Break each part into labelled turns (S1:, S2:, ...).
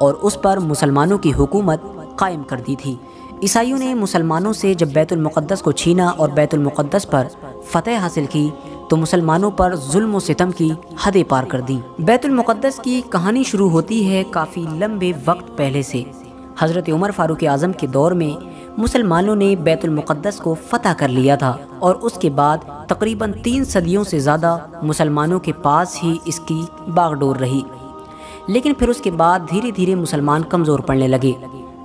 S1: اور اس پر مسلمانوں کی حکومت قائم کر دی تھی۔ عیسائیوں نے مسلمانوں سے جب بیت المقدس کو چھینا اور بیت المقدس پر فتح حاصل کی تو مسلمانوں پر ظلم و ستم کی حدیں پار کر دیں۔ بیت المقدس کی کہانی شروع ہوتی ہے کافی لمبے وقت پہلے سے۔ حضرت عمر فاروق اعظم کے دور میں مسلمانوں نے بیت المقدس کو فتح کر لیا تھا اور اس کے بعد تقریباً 3 صدیوں سے زیادہ مسلمانوں کے پاس ہی اس کی باغ ڈور رہی، لیکن پھر اس کے بعد دھیرے دھیرے مسلمان کمزور پڑنے لگے۔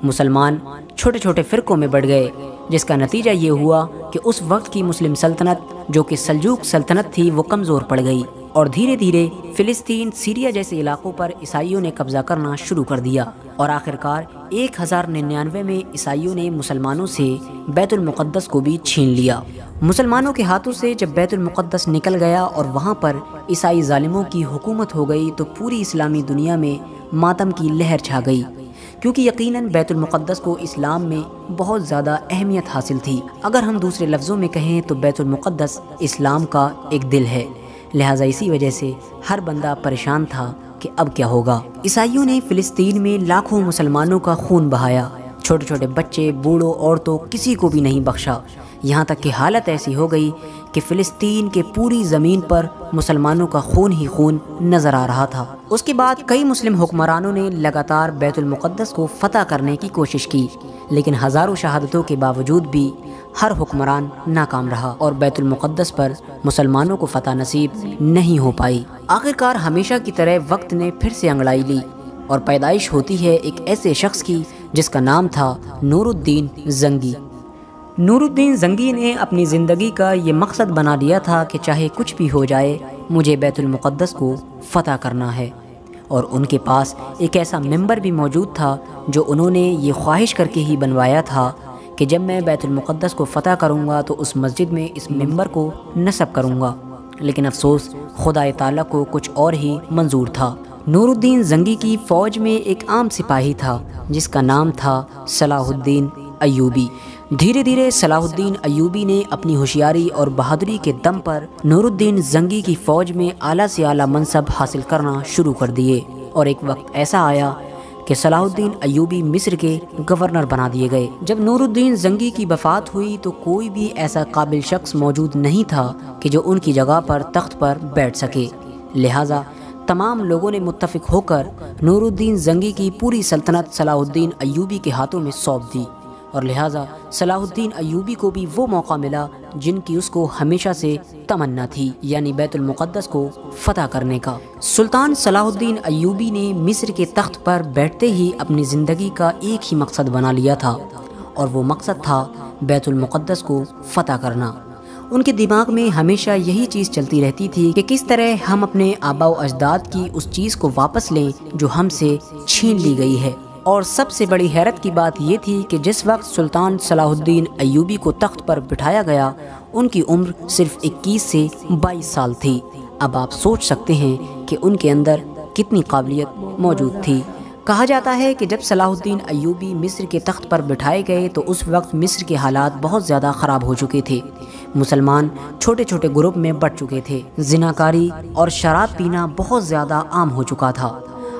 S1: مسلمان چھوٹے چھوٹے فرقوں میں بڑھ گئے، جس کا نتیجہ یہ ہوا کہ اس وقت کی مسلم سلطنت جو کہ سلجوق سلطنت تھی وہ کمزور پڑ گئی، اور دھیرے دھیرے فلسطین، سیریا جیسے علاقوں پر عیسائیوں نے قبضہ کرنا شروع کر دیا، اور آخرکار 1099 میں عیسائیوں نے مسلمانوں سے بیت المقدس کو بھی چھین لیا۔ مسلمانوں کے ہاتھوں سے جب بیت المقدس نکل گیا اور وہاں پر عیسائی ظالموں کی حکومت ہو گئی تو پوری اسلامی دنیا میں ماتم کی لہر چھا گئی، کیونکہ یقیناً بیت المقدس کو اسلام میں بہت زیادہ اہمیت حاصل تھی۔ اگر ہم دوسرے لفظوں میں کہیں تو بیت المقدس اسلام کا ایک دل ہے، لہٰذا اسی وجہ سے ہر بندہ پریشان تھا کہ اب کیا ہوگا۔ عیسائیوں نے فلسطین میں لاکھوں مسلمانوں کا خون بہایا، چھوٹے چھوٹے بچے، بوڑھوں، عورتوں، کسی کو بھی نہیں بخشا، یہاں تک کہ حالت ایسی ہو گئی کہ فلسطین کے پوری زمین پر مسلمانوں کا خون ہی خون نظر آ رہا تھا۔ اس کے بعد کئی مسلم حکمرانوں نے لگاتار بیت المقدس کو فتح کرنے کی کوشش کی، لیکن ہزاروں شہادتوں کے باوجود بھی ہر حکمران ناکام رہا اور بیت المقدس پر مسلمانوں کو فتح نصیب نہیں ہو پائی۔ آخرکار ہمیشہ کی طرح وقت نے پھر سے انگڑائی لی اور پیدائش ہوتی ہے ایک ایسے شخص کی جس کا نام تھا نور الدین زنگی۔ نور الدین زنگی نے اپنی زندگی کا یہ مقصد بنا لیا تھا کہ چاہے کچھ بھی ہو جائے مجھے بیت المقدس کو فتح کرنا ہے، اور ان کے پاس ایک ایسا ممبر بھی موجود تھا جو انہوں نے یہ خواہش کر کے ہی بنوایا تھا کہ جب میں بیت المقدس کو فتح کروں گا تو اس مسجد میں اس ممبر کو نصب کروں گا، لیکن افسوس خدا تعالیٰ کو کچھ اور ہی منظور تھا۔ نور الدین زنگی کی فوج میں ایک عام سپاہی تھا جس کا نام تھا صلاح الدین ایوبی۔ دھیرے دھیرے صلاح الدین ایوبی نے اپنی ہوشیاری اور بہادری کے دم پر نور الدین زنگی کی فوج میں اعلیٰ سے اعلیٰ منصب حاصل کرنا شروع کر دیے، اور ایک وقت ایسا آیا کہ صلاح الدین ایوبی مصر کے گورنر بنا دیے گئے۔ جب نور الدین زنگی کی وفات ہوئی تو کوئی بھی ایسا قابل شخص موجود نہیں تھا کہ جو ان کی جگہ پر تخت پر بیٹھ سکے، لہٰذا تمام لوگوں نے متفق ہو کر نور الدین زنگی کی پوری سلطنت صلاح الدین ایوبی کے ہاتھوں میں سونپ دی، اور لہٰذا صلاح الدین ایوبی کو بھی وہ موقع ملا جن کی اس کو ہمیشہ سے تمنا تھی، یعنی بیت المقدس کو فتح کرنے کا۔ سلطان صلاح الدین ایوبی نے مصر کے تخت پر بیٹھتے ہی اپنی زندگی کا ایک ہی مقصد بنا لیا تھا، اور وہ مقصد تھا بیت المقدس کو فتح کرنا۔ ان کے دماغ میں ہمیشہ یہی چیز چلتی رہتی تھی کہ کس طرح ہم اپنے آباء و اجداد کی اس چیز کو واپس لیں جو ہم سے چھین لی گئی ہے۔ اور سب سے بڑی حیرت کی بات یہ تھی کہ جس وقت سلطان صلاح الدین ایوبی کو تخت پر بٹھایا گیا ان کی عمر صرف 21 سے 22 سال تھی۔ اب آپ سوچ سکتے ہیں کہ ان کے اندر کتنی قابلیت موجود تھی۔ کہا جاتا ہے کہ جب صلاح الدین ایوبی مصر کے تخت پر بٹھائے گئے تو اس وقت مصر کے حالات بہت زیادہ خراب ہو چکے تھے، مسلمان چھوٹے چھوٹے گروپ میں بٹ چکے تھے، زناکاری اور شراب پینا بہت زیادہ عام ہو چکا تھا۔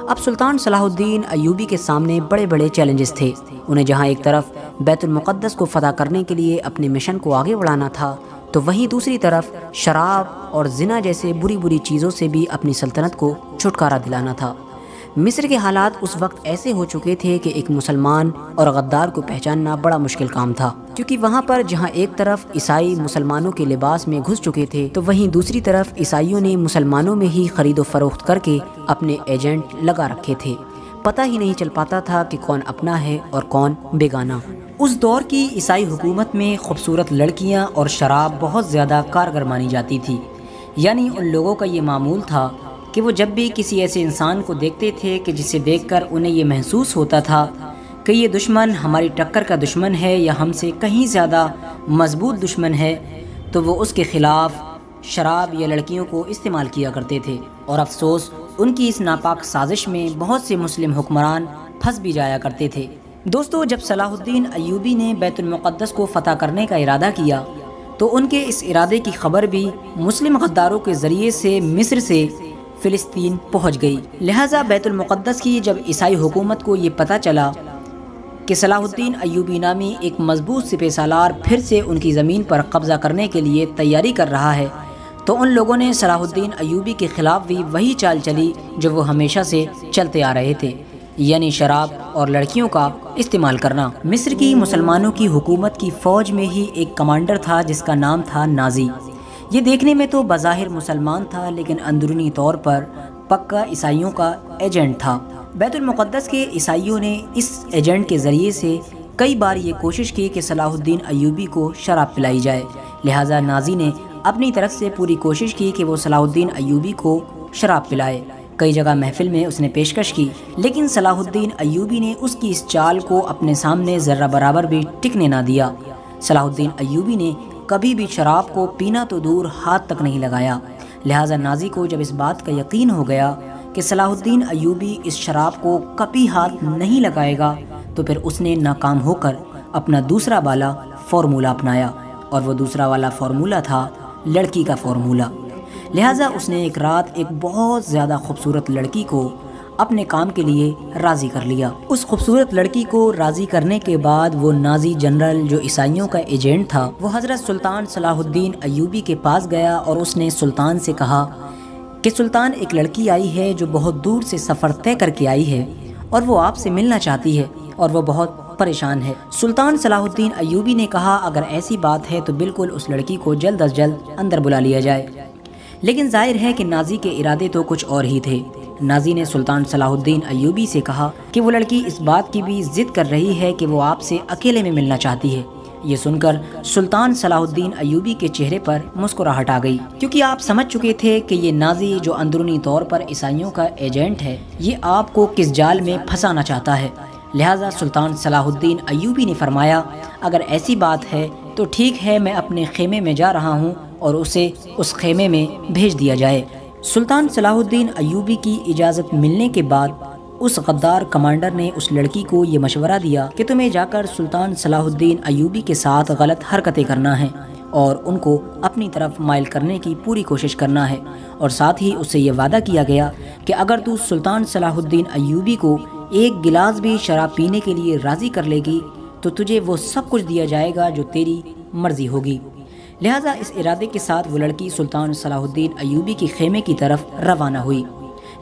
S1: اب سلطان صلاح الدین ایوبی کے سامنے بڑے بڑے چیلنجز تھے، انہیں جہاں ایک طرف بیت المقدس کو فتح کرنے کے لیے اپنے مشن کو آگے بڑھانا تھا تو وہیں دوسری طرف شراب اور زنا جیسے بری بری چیزوں سے بھی اپنی سلطنت کو چھٹکارا دلانا تھا۔ مصر کے حالات اس وقت ایسے ہو چکے تھے کہ ایک مسلمان اور غدار کو پہچاننا بڑا مشکل کام تھا، کیونکہ وہاں پر جہاں ایک طرف عیسائی مسلمانوں کے لباس میں گھس چکے تھے تو وہیں دوسری طرف عیسائیوں نے مسلمانوں میں ہی خرید و فروخت کر کے اپنے ایجنٹ لگا رکھے تھے، پتہ ہی نہیں چل پاتا تھا کہ کون اپنا ہے اور کون بیگانہ۔ اس دور کی عیسائی حکومت میں خوبصورت لڑکیاں اور شراب بہت زیادہ کارگر مانی جاتی تھی، یعنی ان لوگوں کا یہ معمول تھا کہ وہ جب بھی کسی ایسے انسان کو دیکھتے تھے کہ جسے دیکھ کر انہیں یہ محسوس ہوتا تھا کہ یہ دشمن ہماری ٹکر کا دشمن ہے یا ہم سے کہیں زیادہ مضبوط دشمن ہے، تو وہ اس کے خلاف شراب یا لڑکیوں کو استعمال کیا کرتے تھے۔ اور افسوس ان کی اس ناپاک سازش میں بہت سے مسلم حکمران پھنس بھی جایا کرتے تھے۔ دوستو، جب صلاح الدین ایوبی نے بیت المقدس کو فتح کرنے کا ارادہ کیا تو ان کے اس ارادے کی خبر بھی مسلم غداروں کے ذریعے سے مصر سے فلسطین پہنچ گئی۔ لہٰذا بیت المقدس کی جب عیسائی حکومت کو یہ پتہ چلا کہ صلاح الدین ایوبی نامی ایک مضبوط سپہ سالار پھر سے ان کی زمین پر قبضہ کرنے کے لیے تیاری کر رہا ہے، تو ان لوگوں نے صلاح الدین ایوبی کے خلاف بھی وہی چال چلی جو وہ ہمیشہ سے چلتے آ رہے تھے، یعنی شراب اور لڑکیوں کا استعمال کرنا۔ مصر کی مسلمانوں کی حکومت کی فوج میں ہی ایک کمانڈر تھا جس کا نام تھا نازی۔ یہ دیکھنے میں تو بظاہر مسلمان تھا لیکن اندرونی طور پر پکا عیسائیوں کا ایجنٹ تھا۔ بیت المقدس کے عیسائیوں نے اس ایجنٹ کے ذریعے سے کئی بار یہ کوشش کی کہ صلاح الدین ایوبی کو شراب پلائی جائے، لہٰذا نازی نے اپنی طرف سے پوری کوشش کی کہ وہ صلاح الدین ایوبی کو شراب پلائے۔ کئی جگہ محفل میں اس نے پیشکش کی، لیکن صلاح الدین ایوبی نے اس کی اس چال کو اپنے سامنے ذرہ برابر بھی ٹکنے نہ دیا۔ صلاح الدین ایوبی نے کبھی بھی شراب کو پینا تو دور ہاتھ تک نہیں لگایا، لہٰذا نازی کو جب اس بات کا یقین ہو گیا کہ صلاح الدین ایوبی اس شراب کو کبھی ہاتھ نہیں لگائے گا، تو پھر اس نے ناکام ہو کر اپنا دوسرا والا فارمولہ اپنایا، اور وہ دوسرا والا فارمولہ تھا لڑکی کا فارمولہ۔ لہٰذا اس نے ایک رات ایک بہت زیادہ خوبصورت لڑکی کو اپنے کام کے لیے راضی کر لیا۔ اس خوبصورت لڑکی کو راضی کرنے کے بعد وہ نازی جنرل جو عیسائیوں کا ایجنٹ تھا، وہ حضرت سلطان صلاح الدین ایوبی کے پاس گیا اور اس نے سلطان سے کہا کہ سلطان، ایک لڑکی آئی ہے جو بہت دور سے سفر طے کر کے آئی ہے اور وہ آپ سے ملنا چاہتی ہے اور وہ بہت پریشان ہے۔ سلطان صلاح الدین ایوبی نے کہا اگر ایسی بات ہے تو بالکل اس لڑکی کو جلد از جلد اندر بلا لیا جائے، لیکن ظاہر ہے کہ نازی کے ارادے تو کچھ اور ہی تھے۔ نازی نے سلطان صلاح الدین ایوبی سے کہا کہ وہ لڑکی اس بات کی بھی ضد کر رہی ہے کہ وہ آپ سے اکیلے میں ملنا چاہتی ہے۔ یہ سن کر سلطان صلاح الدین ایوبی کے چہرے پر مسکراہٹ آ گئی، کیونکہ آپ سمجھ چکے تھے کہ یہ نازی جو اندرونی طور پر عیسائیوں کا ایجنٹ ہے، یہ آپ کو کس جال میں پھنسانا چاہتا ہے۔ لہٰذا سلطان صلاح الدین ایوبی نے فرمایا اگر ایسی بات ہے تو ٹھیک ہے، میں اپنے خیمے میں جا رہا ہوں اور اسے اس خیمے میں بھیج دیا جائے۔ سلطان صلاح الدین ایوبی کی اجازت ملنے کے بعد اس غدار کمانڈر نے اس لڑکی کو یہ مشورہ دیا کہ تمہیں جا کر سلطان صلاح الدین ایوبی کے ساتھ غلط حرکتیں کرنا ہیں اور ان کو اپنی طرف مائل کرنے کی پوری کوشش کرنا ہے، اور ساتھ ہی اس سے یہ وعدہ کیا گیا کہ اگر تو سلطان صلاح الدین ایوبی کو ایک گلاس بھی شراب پینے کے لیے راضی کر لے گی تو تجھے وہ سب کچھ دیا جائے گا جو تیری مرضی ہوگی۔ لہٰذا اس ارادے کے ساتھ وہ لڑکی سلطان صلاح الدین ایوبی کی خیمے کی طرف روانہ ہوئی،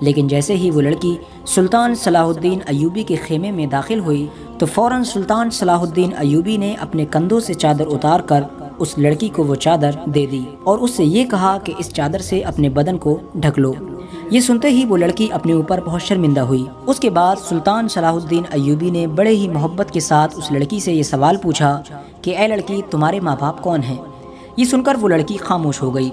S1: لیکن جیسے ہی وہ لڑکی سلطان صلاح الدین ایوبی کے خیمے میں داخل ہوئی تو فوراً سلطان صلاح الدین ایوبی نے اپنے کندھوں سے چادر اتار کر اس لڑکی کو وہ چادر دے دی اور اس سے یہ کہا کہ اس چادر سے اپنے بدن کو ڈھک لو۔ یہ سنتے ہی وہ لڑکی اپنے اوپر بہت شرمندہ ہوئی۔ اس کے بعد سلطان صلاح الدین ایوبی نے بڑے ہی محبت کے ساتھ اس لڑکی سے یہ سوال پوچھا کہ اے لڑکی، تمہارے ماں باپ کون ہیں؟ یہ سن کر وہ لڑکی خاموش ہو گئی،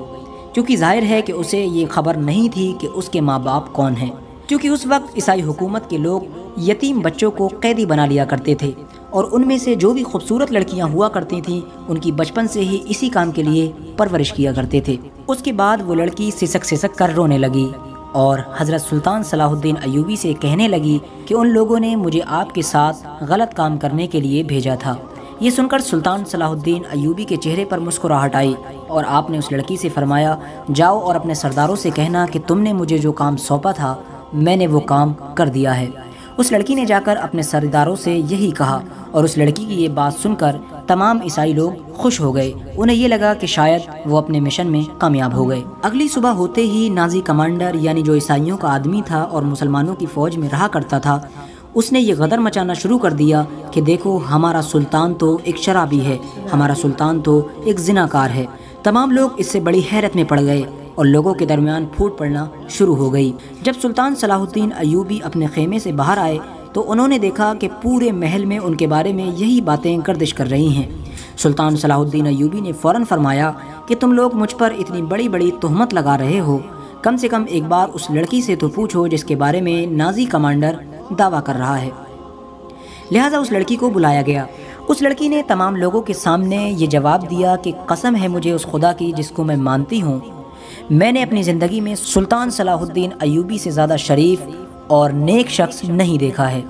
S1: کیونکہ ظاہر ہے کہ اسے یہ خبر نہیں تھی کہ اس کے ماں باپ کون ہیں، کیونکہ اس وقت عیسائی حکومت کے لوگ یتیم بچوں کو قیدی بنا لیا کرتے تھے، اور ان میں سے جو بھی خوبصورت لڑکیاں ہوا کرتی تھیں ان کی بچپن سے ہی اسی کام کے لیے پرورش کیا کرتے تھے۔ اس کے بعد وہ لڑکی سسک سسک کر رونے لگی اور حضرت سلطان صلاح الدین ایوبی سے کہنے لگی کہ ان لوگوں نے مجھے آپ کے ساتھ غلط کام کرنے کے لیے بھیجا تھا۔ یہ سن کر سلطان صلاح الدین ایوبی کے چہرے پر مسکراہٹ آئی اور آپ نے اس لڑکی سے فرمایا جاؤ اور اپنے سرداروں سے کہنا کہ تم نے مجھے جو کام سونپا تھا میں نے وہ کام کر دیا ہے۔ اس لڑکی نے جا کر اپنے سرداروں سے یہی کہا اور اس لڑکی کی یہ بات سن کر تمام عیسائی لوگ خوش ہو گئے۔ انہیں یہ لگا کہ شاید وہ اپنے مشن میں کامیاب ہو گئے۔ اگلی صبح ہوتے ہی نازی کمانڈر یعنی جو عیسائیوں کا آدمی تھا اور مسلمانوں کی فوج میں رہا کرتا تھا، اس نے یہ غدر مچانا شروع کر دیا کہ دیکھو ہمارا سلطان تو ایک شرابی ہے، ہمارا سلطان تو ایک زناکار ہے۔ تمام لوگ اس سے بڑی حیرت میں پڑ گئے اور لوگوں کے درمیان پھوٹ پڑنا شروع ہو گئی۔ جب سلطان صلاح الدین ایوبی اپنے خیمے سے باہر آئے تو انہوں نے دیکھا کہ پورے محل میں ان کے بارے میں یہی باتیں گردش کر رہی ہیں۔ سلطان صلاح الدین ایوبی نے فوراً فرمایا کہ تم لوگ مجھ پر اتنی بڑی بڑی تہمت لگا رہے ہو، کم سے کم ایک بار اس لڑکی سے تو پوچھو جس کے بارے میں نازی کمانڈر دعویٰ کر رہا ہے۔ لہٰذا اس لڑکی کو بلایا گیا۔ اس لڑکی نے تمام لوگوں کے سامنے یہ جواب دیا کہ قسم ہے مجھے اس خدا کی جس کو میں مانتی ہوں، میں نے اپنی زندگی میں سلطان صلاح الدین ایوبی سے زیادہ شریف اور نیک شخص نہیں دیکھا ہے،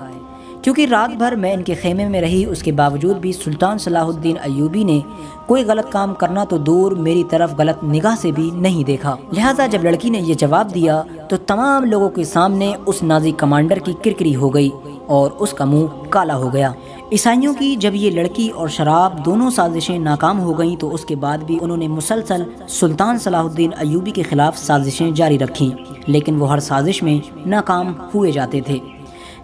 S1: کیونکہ رات بھر میں ان کے خیمے میں رہی، اس کے باوجود بھی سلطان صلاح الدین ایوبی نے کوئی غلط کام کرنا تو دور میری طرف غلط نگاہ سے بھی نہیں دیکھا۔ لہٰذا جب لڑکی نے یہ جواب دیا تو تمام لوگوں کے سامنے اس نازی کمانڈر کی کرکری ہو گئی اور اس کا منہ کالا ہو گیا۔ عیسائیوں کی جب یہ لڑکی اور شراب دونوں سازشیں ناکام ہو گئیں تو اس کے بعد بھی انہوں نے مسلسل سلطان صلاح الدین ایوبی کے خلاف سازشیں جاری رکھیں، لیکن وہ ہر سازش میں ناکام ہوئے جاتے تھے۔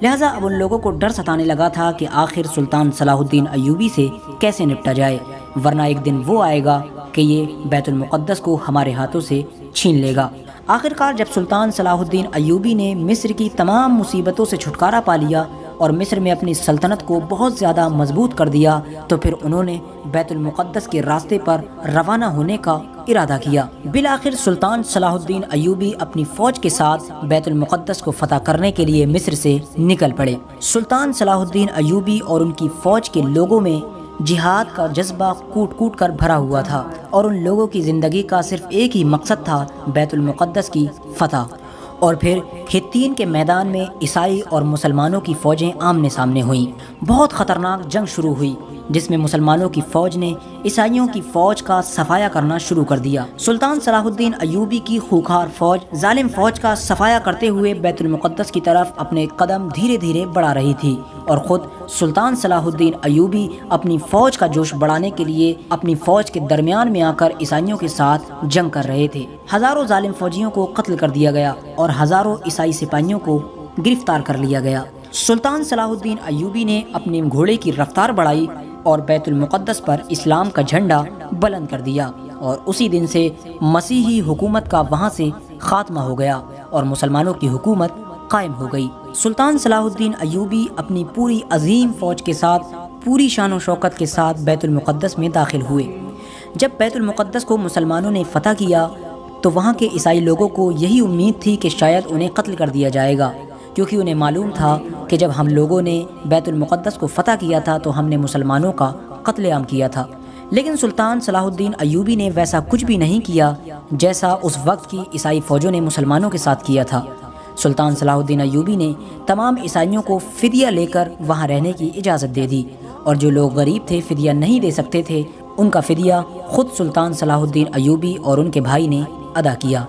S1: لہٰذا اب ان لوگوں کو ڈر ستانے لگا تھا کہ آخر سلطان صلاح الدین ایوبی سے کیسے نپٹا جائے، ورنہ ایک دن وہ آئے گا کہ یہ بیت المقدس کو ہمارے ہاتھوں سے چھین لے گا۔ آخرکار جب سلطان صلاح الدین ایوبی نے مصر کی تمام مصیبتوں سے چھٹکارا پا لیا اور مصر میں اپنی سلطنت کو بہت زیادہ مضبوط کر دیا تو پھر انہوں نے بیت المقدس کے راستے پر روانہ ہونے کا ارادہ کیا۔ بالآخر سلطان صلاح الدین ایوبی اپنی فوج کے ساتھ بیت المقدس کو فتح کرنے کے لیے مصر سے نکل پڑے۔ سلطان صلاح الدین ایوبی اور ان کی فوج کے لوگوں میں جہاد کا جذبہ کوٹ کوٹ کر بھرا ہوا تھا اور ان لوگوں کی زندگی کا صرف ایک ہی مقصد تھا، بیت المقدس کی فتح۔ اور پھر ہتین کے میدان میں عیسائی اور مسلمانوں کی فوجیں آمنے سامنے ہوئیں۔ بہت خطرناک جنگ شروع ہوئی جس میں مسلمانوں کی فوج نے عیسائیوں کی فوج کا صفایا کرنا شروع کر دیا۔ سلطان صلاح الدین ایوبی کی خوخار فوج ظالم فوج کا صفایا کرتے ہوئے بیت المقدس کی طرف اپنے قدم دھیرے دھیرے بڑھا رہی تھی اور خود سلطان صلاح الدین ایوبی اپنی فوج کا جوش بڑھانے کے لیے اپنی فوج کے درمیان میں آ کر عیسائیوں کے ساتھ جنگ کر رہے تھے۔ ہزاروں ظالم فوجیوں کو قتل کر دیا گیا اور ہزاروں عیسائی سپاہیوں کو گرفتار کر لیا گیا۔ سلطان صلاح الدین ایوبی نے اپنے گھوڑے کی رفتار بڑھائی اور بیت المقدس پر اسلام کا جھنڈا بلند کر دیا، اور اسی دن سے مسیحی حکومت کا وہاں سے خاتمہ ہو گیا اور مسلمانوں کی حکومت قائم ہو گئی۔ سلطان صلاح الدین ایوبی اپنی پوری عظیم فوج کے ساتھ پوری شان و شوکت کے ساتھ بیت المقدس میں داخل ہوئے۔ جب بیت المقدس کو مسلمانوں نے فتح کیا تو وہاں کے عیسائی لوگوں کو یہی امید تھی کہ شاید انہیں قتل کر دیا جائے گا، کیونکہ انہیں معلوم تھا کہ جب ہم لوگوں نے بیت المقدس کو فتح کیا تھا تو ہم نے مسلمانوں کا قتل عام کیا تھا۔ لیکن سلطان صلاح الدین ایوبی نے ویسا کچھ بھی نہیں کیا جیسا اس وقت کی عیسائی فوجوں نے مسلمانوں کے ساتھ کیا تھا۔ سلطان صلاح الدین ایوبی نے تمام عیسائیوں کو فدیہ لے کر وہاں رہنے کی اجازت دے دی، اور جو لوگ غریب تھے، فدیہ نہیں دے سکتے تھے، ان کا فدیہ خود سلطان صلاح الدین ایوبی اور ان کے بھائی نے ادا کیا۔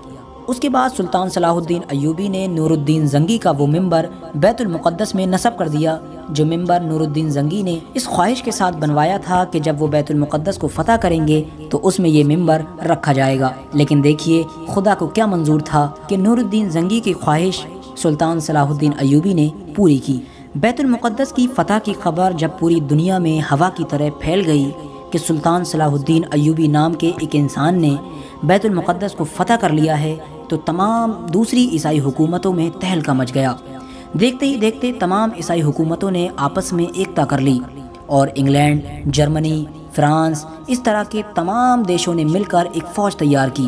S1: اس کے بعد سلطان صلاح الدین ایوبی نے نور الدین زنگی کا وہ ممبر بیت المقدس میں نصب کر دیا، جو ممبر نور الدین زنگی نے اس خواہش کے ساتھ بنوایا تھا کہ جب وہ بیت المقدس کو فتح کریں گے تو اس میں یہ ممبر رکھا جائے گا۔ لیکن دیکھیے خدا کو کیا منظور تھا کہ نور الدین زنگی کی خواہش سلطان صلاح الدین ایوبی نے پوری کی۔ بیت المقدس کی فتح کی خبر جب پوری دنیا میں ہوا کی طرح پھیل گئی کہ سلطان صلاح الدین ایوبی نام کے ایک انسان نے بیت المقدس کو فتح کر لیا ہے تو تمام دوسری عیسائی حکومتوں میں تہلکہ مچ گیا۔ دیکھتے ہی دیکھتے تمام عیسائی حکومتوں نے آپس میں ایکتا کر لی اور انگلینڈ، جرمنی، فرانس، اس طرح کے تمام دیشوں نے مل کر ایک فوج تیار کی۔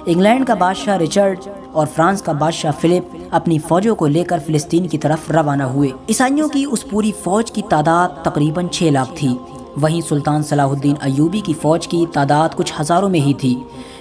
S1: انگلینڈ کا بادشاہ رچرڈ اور فرانس کا بادشاہ فلپ اپنی فوجوں کو لے کر فلسطین کی طرف روانہ ہوئے۔ عیسائیوں کی اس پوری فوج کی تعداد تقریباً 6 لاکھ تھی، وہیں سلطان صلاح الدین ایوبی کی فوج کی تعداد کچھ ہزاروں میں ہی تھی،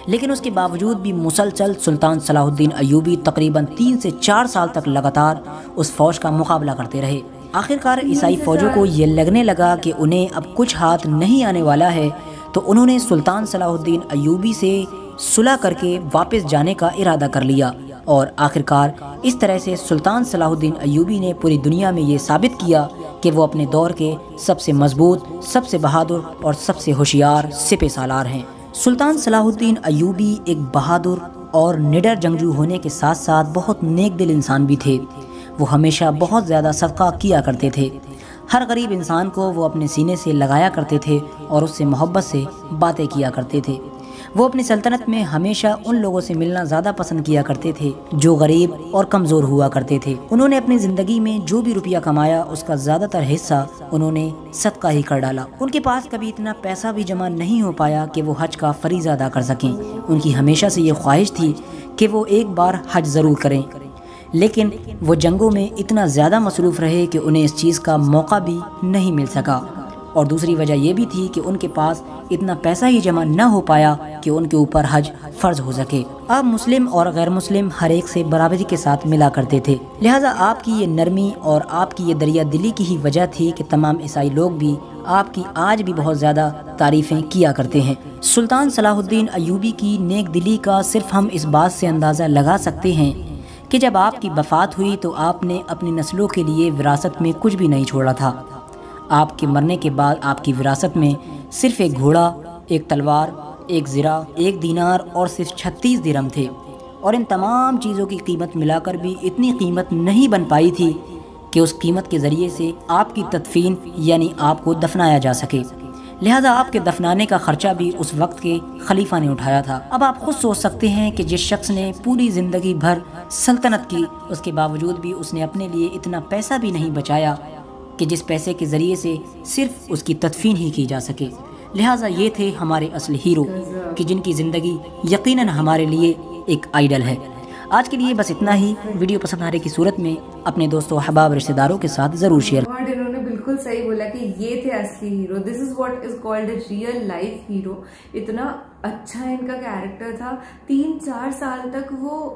S1: لیکن اس کے باوجود بھی مسلسل سلطان صلاح الدین ایوبی تقریباً 3 سے 4 سال تک لگاتار اس فوج کا مقابلہ کرتے رہے۔ آخرکار عیسائی فوجوں کو یہ لگنے لگا کہ انہیں اب کچھ ہاتھ نہیں آنے والا ہے، تو انہوں نے سلطان صلاح الدین ایوبی سے صلح کر کے واپس جانے کا ارادہ کر لیا، اور آخرکار اس طرح سے سلطان صلاح الدین ایوبی نے پوری دنیا میں یہ ثابت کیا کہ وہ اپنے دور کے سب سے مضبوط، سب سے بہادر اور سب سے ہوشیار سپہ سالار ہیں۔ سلطان صلاح الدین ایوبی ایک بہادر اور نڈر جنگجو ہونے کے ساتھ ساتھ بہت نیک دل انسان بھی تھے۔ وہ ہمیشہ بہت زیادہ صدقہ کیا کرتے تھے۔ ہر غریب انسان کو وہ اپنے سینے سے لگایا کرتے تھے اور اس سے محبت سے باتیں کیا کرتے تھے۔ وہ اپنی سلطنت میں ہمیشہ ان لوگوں سے ملنا زیادہ پسند کیا کرتے تھے جو غریب اور کمزور ہوا کرتے تھے۔ انہوں نے اپنی زندگی میں جو بھی روپیہ کمایا اس کا زیادہ تر حصہ انہوں نے صدقہ ہی کر ڈالا۔ ان کے پاس کبھی اتنا پیسہ بھی جمع نہیں ہو پایا کہ وہ حج کا فریضہ ادا کر سکیں۔ ان کی ہمیشہ سے یہ خواہش تھی کہ وہ ایک بار حج ضرور کریں، لیکن وہ جنگوں میں اتنا زیادہ مصروف رہے کہ انہیں اس چیز کا موقع بھی نہیں مل سکا، اور دوسری وجہ یہ بھی تھی کہ ان کے پاس اتنا پیسہ ہی جمع نہ ہو پایا کہ ان کے اوپر حج فرض ہو سکے۔ اب مسلم اور غیر مسلم ہر ایک سے برابری کے ساتھ ملا کرتے تھے، لہٰذا آپ کی یہ نرمی اور آپ کی یہ دریا دلی کی ہی وجہ تھی کہ تمام عیسائی لوگ بھی آپ کی آج بھی بہت زیادہ تعریفیں کیا کرتے ہیں۔ سلطان صلاح الدین ایوبی کی نیک دلی کا صرف ہم اس بات سے اندازہ لگا سکتے ہیں کہ جب آپ کی وفات ہوئی تو آپ نے اپنی نسلوں کے لیے وراثت میں کچھ بھی نہیں چھوڑا تھا۔ آپ کے مرنے کے بعد آپ کی وراثت میں صرف ایک گھوڑا، ایک تلوار، ایک زرہ، ایک دینار اور صرف 36 درہم تھے، اور ان تمام چیزوں کی قیمت ملا کر بھی اتنی قیمت نہیں بن پائی تھی کہ اس قیمت کے ذریعے سے آپ کی تدفین یعنی آپ کو دفنایا جا سکے۔ لہٰذا آپ کے دفنانے کا خرچہ بھی اس وقت کے خلیفہ نے اٹھایا تھا۔ اب آپ خود سوچ سکتے ہیں کہ جس شخص نے پوری زندگی بھر سلطنت کی، اس کے باوجود بھی اس نے اپنے لیے اتنا پیسہ بھی نہیں بچایا کہ جس پیسے کے ذریعے سے صرف اس کی تدفین ہی کی جا سکے۔ لہٰذا یہ تھے ہمارے اصل ہیرو کہ جن کی زندگی یقیناً ہمارے لیے ایک آئیڈل ہے۔ آج کے لیے بس اتنا ہی۔ ویڈیو پسند آنے کی صورت میں اپنے دوستوں، احباب، رشتہ داروں کے ساتھ ضرور شیئر۔
S2: انہوں نے بالکل صحیح بولا کہ یہ تھے اصلی hero. This is what is called a real life hero. اتنا اچھا ان کا کیریکٹر تھا، 3-4 سال تک وہ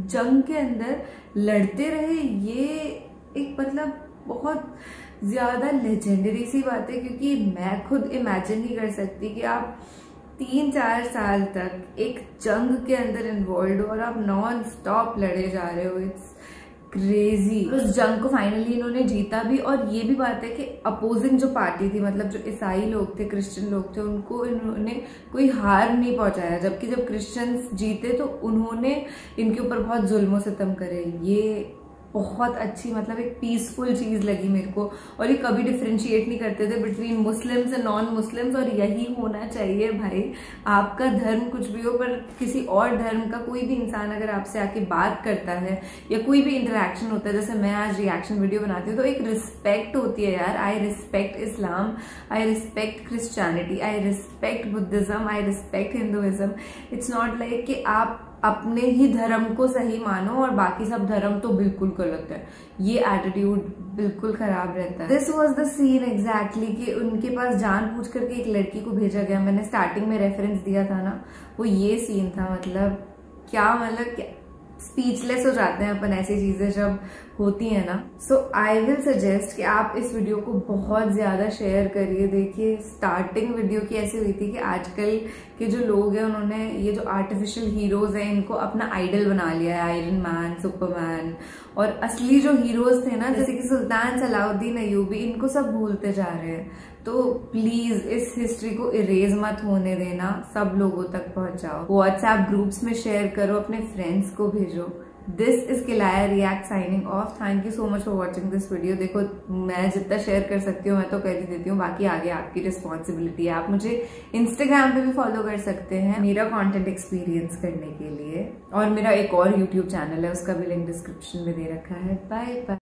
S2: جنگ کے اندر لڑتے رہے۔ یہ ایک مطلب بہت زیادہ لیجنڈری سی بات ہے، کیونکہ میں خود امیجن نہیں کر سکتی کہ آپ 3-4 سال تک ایک جنگ کے اندر انوالوڈ ہو اور آپ نان سٹاپ لڑے جا رہے ہو۔ It's crazy. اس جنگ کو فائنلی انہوں نے جیتا بھی، اور یہ بھی بات ہے کہ اپوزنگ جو پارٹی تھی، مطلب جو عیسائی لوگ تھے، کرسچن لوگ تھے، ان کو انہوں نے کوئی ہار نہیں پہنچایا، جبکہ جب کرسچنز جیتے تو انہوں نے ان کے اوپر بہت ظلم و ستم کرے۔ یہ بہت اچھی مطلب ایک پیسفل چیز لگی میرے کو، اور یہ کبھی ڈفرینشیٹ نہیں کرتے تھے between Muslims and non Muslims, اور یہی ہونا چاہیے بھائی۔ آپ کا دھرم کچھ بھی ہو، پر کسی اور دھرم کا کوئی بھی انسان اگر آپ سے آ کے بات کرتا ہے یا کوئی بھی انٹریکشن ہوتا ہے، جیسے میں آج ریئیکشن ویڈیو بناتی ہوں، تو ایک رسپیکٹ ہوتی ہے یار۔ I respect Islam, I respect Christianity, I respect Buddhism, I respect Hinduism. It's not like کہ آپ اپنے ہی دھرم کو صحیح مانو اور باقی سب دھرم تو بالکل غلط ہے۔ یہ ایٹیٹیوڈ بالکل خراب رہتا ہے۔ This was the scene exactly کہ ان کے پاس جان بوجھ کر کے ایک لڑکی کو بھیجا گیا۔ میں نے اسٹارٹنگ میں ریفرنس دیا تھا نا، وہ یہ سین تھا۔ مطلب کیا اسپیچ لیس ہو جاتے ہیں اپن ایسی چیزیں جب ہوتی ہیں نا۔ سو آئی ول سجیسٹ کہ آپ اس ویڈیو کو بہت زیادہ شیئر کریے۔ دیکھیے اسٹارٹنگ ویڈیو کی ایسی ہوئی تھی کہ آج کل کے جو لوگ ہیں، انہوں نے یہ جو آرٹیفیشل ہیروز ہیں ان کو اپنا آئیڈل بنا لیا ہے، آئرن مین، سپر مین، اور اصلی جو ہیروز تھے نا، جیسے کہ سلطان صلاح الدین ایوبی، ان کو سب بھولتے جا رہے ہیں۔ تو پلیز اس ہسٹری کو اریز مت ہونے دینا، سب لوگوں تک پہنچاؤ، واٹس ایپ گروپس میں شیئر کرو، اپنے فرینڈس کو بھیجو۔ This is Kilaya React signing off. Thank you so much for watching this video. دیکھو میں جتنا شیئر کر سکتی ہوں میں تو کر ہی دیتی ہوں، باقی آگے آپ کی رسپانسبلٹی ہے۔ آپ مجھے انسٹاگرام پہ بھی فالو کر سکتے ہیں میرا کانٹینٹ ایکسپیرینس کرنے کے لیے، اور میرا ایک اور یوٹیوب چینل ہے، اس کا بھی لنک ڈسکرپشن میں دے رکھا ہے۔ Bye bye.